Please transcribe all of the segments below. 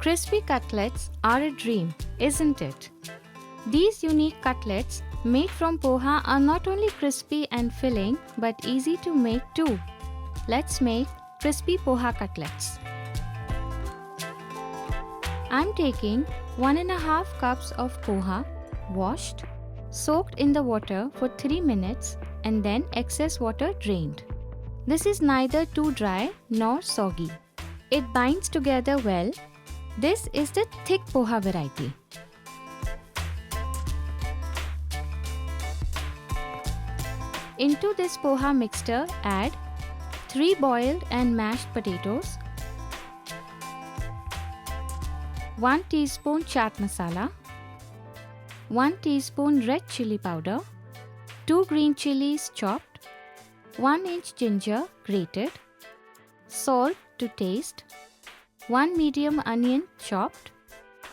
Crispy cutlets are a dream, isn't it? These unique cutlets made from poha are not only crispy and filling but easy to make too. Let's make crispy poha cutlets. I'm taking 1.5 cups of poha, washed, soaked in the water for 3 minutes and then excess water drained. This is neither too dry nor soggy. It binds together well. This is the thick poha variety. Into this poha mixture, add 3 boiled and mashed potatoes, 1 teaspoon chaat masala, 1 teaspoon red chilli powder, 2 green chilies chopped, 1 inch ginger grated, salt to taste, 1 medium onion chopped,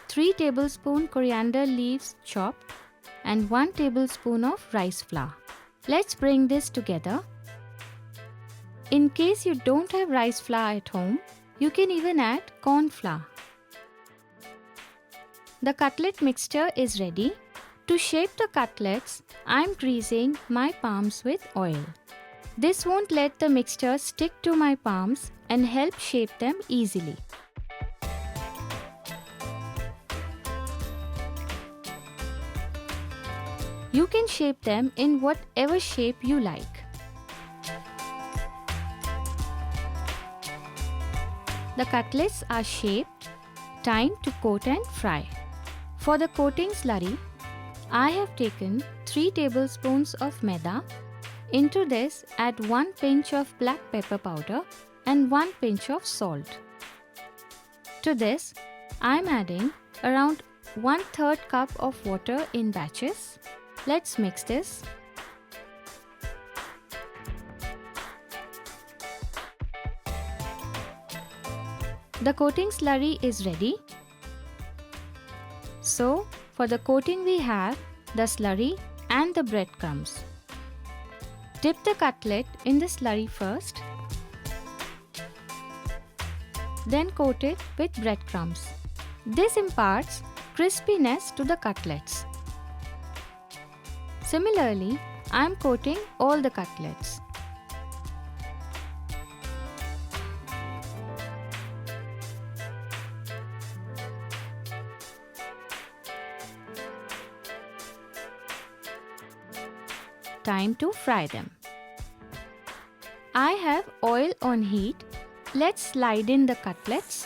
3 tablespoon coriander leaves chopped, and 1 tablespoon of rice flour. Let's bring this together. In case you don't have rice flour at home, you can even add corn flour. The cutlet mixture is ready. To shape the cutlets, I'm greasing my palms with oil. This won't let the mixture stick to my palms and help shape them easily. You can shape them in whatever shape you like. The cutlets are shaped. Time to coat and fry. For the coating slurry, I have taken 3 tablespoons of maida. Into this, add 1 pinch of black pepper powder and 1 pinch of salt. To this, I am adding around 1/3 cup of water in batches. Let's mix this. The coating slurry is ready. So, for the coating we have the slurry and the breadcrumbs. Dip the cutlet in the slurry first. Then coat it with breadcrumbs. This imparts crispiness to the cutlets. Similarly, I am coating all the cutlets. Time to fry them. I have oil on heat. Let's slide in the cutlets.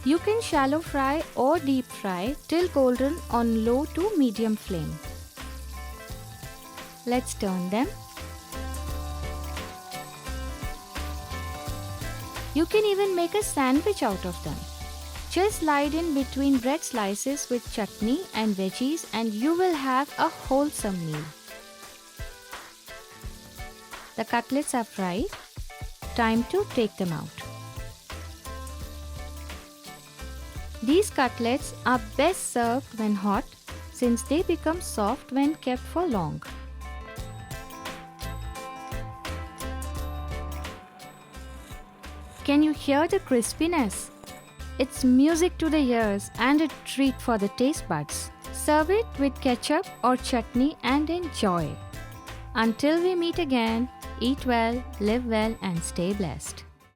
You can shallow fry or deep fry till golden on low to medium flame. Let's turn them. You can even make a sandwich out of them. Just slide in between bread slices with chutney and veggies and you will have a wholesome meal. The cutlets are fried. Time to take them out. These cutlets are best served when hot since they become soft when kept for long. Can you hear the crispiness? It's music to the ears and a treat for the taste buds. Serve it with ketchup or chutney and enjoy. Until we meet again, eat well, live well and stay blessed.